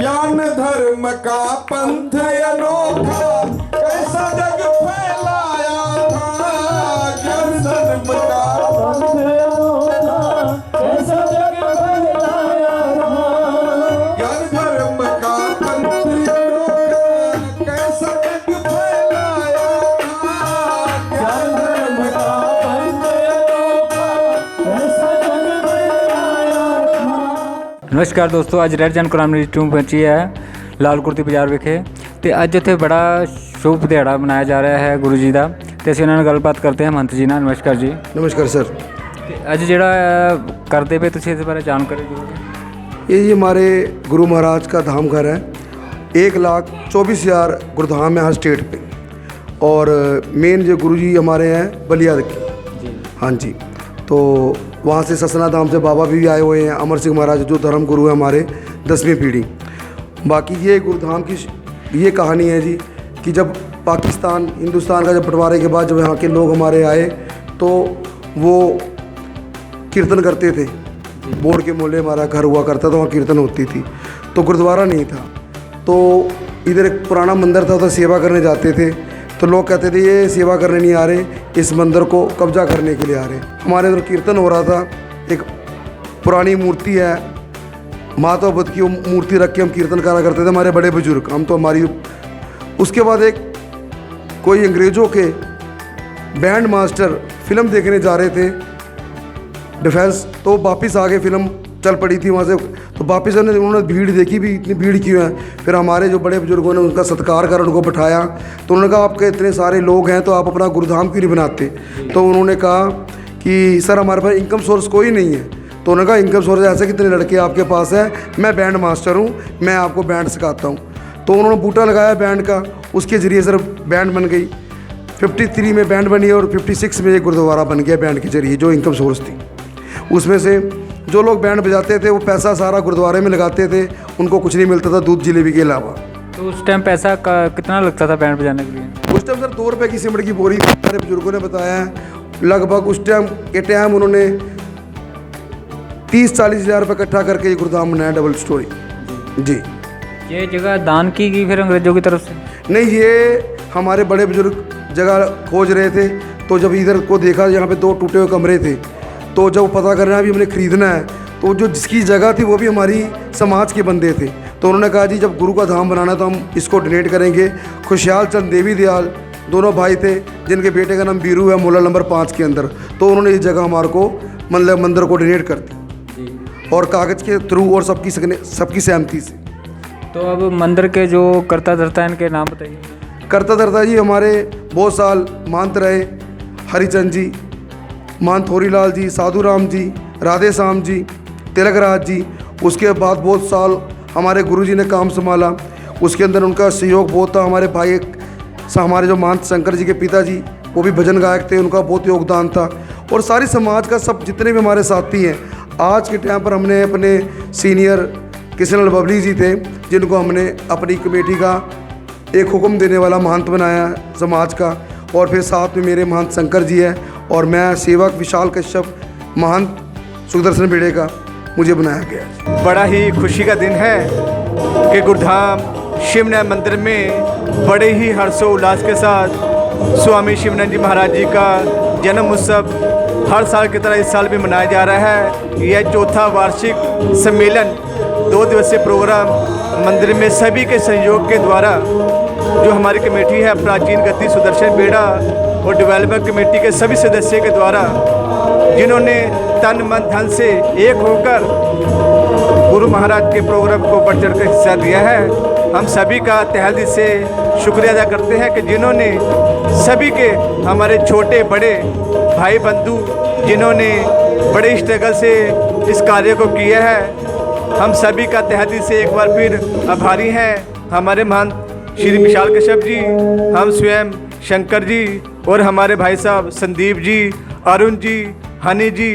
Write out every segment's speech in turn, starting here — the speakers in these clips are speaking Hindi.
ज्ञान धर्म का पंथ अनोखा कैसा जग फैलाया था। ज्ञान धर्म का पंथ अनोखा कैसा जग फैलाया था। ज्ञान धर्म का पंथ अनोखा कैसा जग फैलाया था। ज्ञान धर्म का पंथ अनोखा कैसा जग फैलाया था। नमस्कार दोस्तों, ਅੱਜ ਰੈਡ ਜਨ ਕੁਰਾਮ ਦੀ ਟੂਮ ਪਹੁੰਚੀ ਹੈ ਲਾਲ ਕੁਰਤੀ ਬਾਜ਼ਾਰ ਵਿਖੇ ਤੇ ਅੱਜ ਇੱਥੇ ਬੜਾ ਸ਼ੁਭ ਦਿਹਾੜਾ ਮਨਾਇਆ ਜਾ ਰਿਹਾ ਹੈ ਗੁਰੂ ਜੀ ਦਾ ਤੇ ਅਸੀਂ ਉਹਨਾਂ ਨਾਲ ਗੱਲਬਾਤ ਕਰਦੇ ਹਾਂ ਮਹੰਤ ਜੀ ਨਾਲ। ਨਮਸਕਾਰ ਜੀ। नमस्कार सर। ਤੇ ਅੱਜ ਜਿਹੜਾ ਕਰਦੇ ਪਏ ਤੁਸੀਂ ਇਸ ਬਾਰੇ ਜਾਣਕਾਰੀ ਦਿਓ। ये जी हमारे गुरु महाराज का धाम घर है। 1,24,000 गुरुधाम है हर स्टेट पे और मेन जो गुरु जी हमारे हैं बलिया के। हाँ जी, तो वहाँ से ससना धाम से बाबा भी आए हुए हैं, अमर सिंह महाराज जो धर्म गुरु है हमारे 10वीं पीढ़ी। बाकी ये गुरुधाम की ये कहानी है जी कि जब पाकिस्तान हिंदुस्तान का जब बंटवारे के बाद जब यहाँ के लोग हमारे आए तो वो कीर्तन करते थे। बोर्ड के मोहल्ले हमारा घर हुआ करता था, वहाँ कीर्तन होती थी, तो गुरुद्वारा नहीं था। तो इधर एक पुराना मंदिर था, तो सेवा करने जाते थे, तो लोग कहते थे ये सेवा करने नहीं आ रहे, इस मंदिर को कब्जा करने के लिए आ रहे। हमारे उधर कीर्तन हो रहा था, एक पुरानी मूर्ति है माता बुद्ध की, वो मूर्ति रख के हम कीर्तन करा करते थे हमारे बड़े बुजुर्ग, हम तो हमारी। उसके बाद एक कोई अंग्रेज़ों के बैंड मास्टर फिल्म देखने जा रहे थे डिफेंस, तो वापस आ गए, फिल्म चल पड़ी थी वहाँ से, तो वापस उन्होंने भीड़ देखी भी, इतनी भीड़ क्यों है। फिर हमारे जो बड़े बुजुर्गों ने उनका सत्कार कर उनको बैठाया, तो उन्होंने कहा आपके इतने सारे लोग हैं तो आप अपना गुरुधाम क्यों नहीं बनाते। तो उन्होंने कहा कि सर हमारे पास इनकम सोर्स कोई नहीं है। तो उन्होंने कहा इनकम सोर्स ऐसे कितने लड़के आपके पास है, मैं बैंड मास्टर हूँ, मैं आपको बैंड सिखाता हूँ। तो उन्होंने बूटा लगाया बैंड का, उसके ज़रिए सर बैंड बन गई। 53 में बैंड बनी और 56 में एक गुरुद्वारा बन गया बैंड के जरिए, जो इनकम सोर्स थी। उसमें से जो लोग बैंड बजाते थे वो पैसा सारा गुरुद्वारे में लगाते थे, उनको कुछ नहीं मिलता था दूध जलेबी के अलावा। तो उस टाइम पैसा कितना लगता था बैंड बजाने के लिए? उस टाइम सर 2 रुपये की सिमट की बोरी हमारे बुजुर्गों ने बताया है, लगभग उस टाइम के टाइम उन्होंने 30-40 हज़ार रुपये इकट्ठा करके ये गुरुधाम बनाया डबल स्टोरी जी। ये जगह दान की गई फिर अंग्रेजों की तरफ से? नहीं, ये हमारे बड़े बुजुर्ग जगह खोज रहे थे, तो जब इधर को देखा यहाँ पे 2 टूटे हुए कमरे थे, तो जब पता करना भी हमने ख़रीदना है, तो जो जिसकी जगह थी वो भी हमारी समाज के बंदे थे, तो उन्होंने कहा जी जब गुरु का धाम बनाना है तो हम इसको डोनेट करेंगे। खुशहाल चंद देवी दयाल दोनों भाई थे, जिनके बेटे का नाम बीरू है, मोहल्ला नंबर 5 के अंदर, तो उन्होंने इस जगह हमारे को मतलब मंदिर को डोनेट कर दी और कागज़ के थ्रू और सबकी सहमति से। तो अब मंदिर के जो करता धरता इनके नाम बताइए। करता धरता जी हमारे बहुत साल महंत रहे, हरिचंद जी, महंत होरीलाल जी, साधु राम जी, राधे श्याम जी, तिलकराज जी। उसके बाद बहुत साल हमारे गुरुजी ने काम संभाला, उसके अंदर उनका सहयोग बहुत था। हमारे भाई हमारे जो महंत शंकर जी के पिताजी वो भी भजन गायक थे, उनका बहुत योगदान था। और सारी समाज का सब जितने भी हमारे साथी हैं, आज के टाइम पर हमने अपने सीनियर कृष्णलाल बबली जी थे, जिनको हमने अपनी कमेटी का एक हुक्म देने वाला महंत बनाया समाज का, और फिर साथ में मेरे महंत शंकर जी है और मैं सेवक विशाल कश्यप महंत सुखदर्शन बेड़े का मुझे बनाया गया। बड़ा ही खुशी का दिन है कि गुरुधाम शिवनाथ मंदिर में बड़े ही हर्षोल्लास के साथ स्वामी शिवानंद जी महाराज जी का जन्म उत्सव हर साल की तरह इस साल भी मनाया जा रहा है। यह 4था वार्षिक सम्मेलन 2 दिवसीय प्रोग्राम मंदिर में सभी के सहयोग के द्वारा, जो हमारी कमेटी है प्राचीन गति सुदर्शन बेड़ा और डेवलपमेंट कमेटी के सभी सदस्यों के द्वारा, जिन्होंने तन मन धन से एक होकर गुरु महाराज के प्रोग्राम को बढ़ चढ़ कर हिस्सा दिया है। हम सभी का तहे दिल से शुक्रिया अदा करते हैं कि जिन्होंने सभी के हमारे छोटे बड़े भाई बंधु जिन्होंने बड़े स्ट्रगल से इस कार्य को किया है, हम सभी का तहे दिल से एक बार फिर आभारी हैं। हमारे महंत श्री विशाल कश्यप जी, हम स्वयं शंकर जी और हमारे भाई साहब संदीप जी, अरुण जी, हनी जी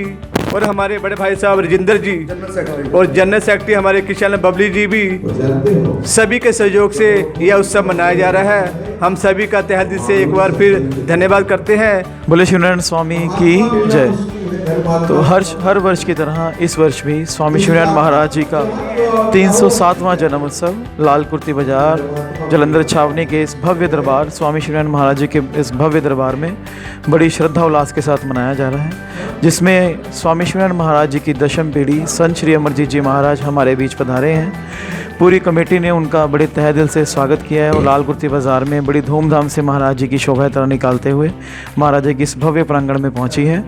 और हमारे बड़े भाई साहब राजेंद्र जी और जनरल सेक्रेटरी हमारे किशन बबली जी भी, सभी के सहयोग से यह उत्सव मनाया जा रहा है। हम सभी का तहे दिल से एक बार फिर धन्यवाद करते हैं। बोले शिवानंद स्वामी की जय। तो हर वर्ष की तरह इस वर्ष भी स्वामी शिवनारायण महाराज जी का 307वां जन्म उत्सव लाल कुर्ती बाजार जलंधर छावनी के इस भव्य दरबार स्वामी शिवनारायण महाराज जी के इस भव्य दरबार में बड़ी श्रद्धा उल्लास के साथ मनाया जा रहा है, जिसमें स्वामी शिवनारायण महाराज जी की दशम पीढ़ी संत श्री अमरजीत जी महाराज हमारे बीच पधारे हैं। पूरी कमेटी ने उनका बड़े तहे दिल से स्वागत किया है और लाल कुर्ती बाज़ार में बड़ी धूमधाम से महाराज जी की शोभा यात्रा निकालते हुए महाराज जी की इस भव्य प्रांगण में पहुंची है।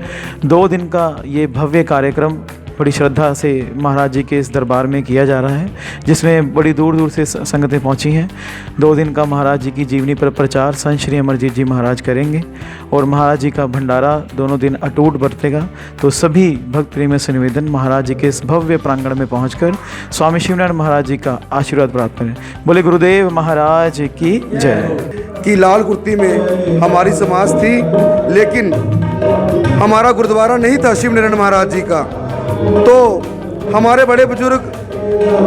2 दिन का ये भव्य कार्यक्रम बड़ी श्रद्धा से महाराज जी के इस दरबार में किया जा रहा है, जिसमें बड़ी दूर दूर से संगतें पहुंची हैं। 2 दिन का महाराज जी की जीवनी पर प्रचार संत श्री अमरजीत जी महाराज करेंगे और महाराज जी का भंडारा दोनों दिन अटूट बरतेगा। तो सभी भक्त प्रेमियों से निवेदन महाराज जी के इस भव्य प्रांगण में पहुंचकर स्वामी शिवनारायण महाराज जी का आशीर्वाद प्राप्त करें। बोले गुरुदेव महाराज की जय। कि लाल कुर्ती में हमारी समाज थी, लेकिन हमारा गुरुद्वारा नहीं था शिवनारायण महाराज जी का। तो हमारे बड़े बुजुर्ग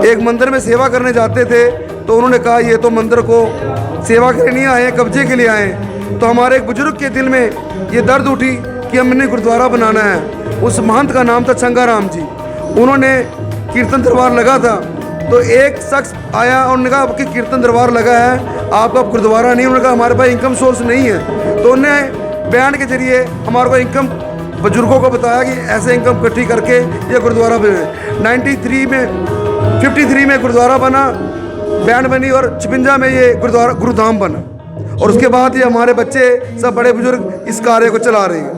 एक मंदिर में सेवा करने जाते थे, तो उन्होंने कहा ये तो मंदिर को सेवा करने नहीं आए, कब्जे के लिए आए। तो हमारे एक बुजुर्ग के दिल में ये दर्द उठी कि हमने गुरुद्वारा बनाना है। उस महंत का नाम था चंगाराम जी। उन्होंने कीर्तन दरबार लगा था, तो एक शख्स आया और उन्होंने कहा आपकी कीर्तन दरबार लगा है, आपका गुरुद्वारा नहीं। उन्होंने कहा हमारे पास इनकम सोर्स नहीं है। तो उन्होंने बयान के जरिए हमारे को इनकम बुजुर्गों को बताया कि ऐसे इनकम इकट्ठी करके ये गुरुद्वारा बने। 53 में गुरुद्वारा बना, बैंड बनी और 56 में ये गुरुद्वारा गुरुधाम बना। और उसके बाद ये हमारे बच्चे सब बड़े बुजुर्ग इस कार्य को चला रहे हैं।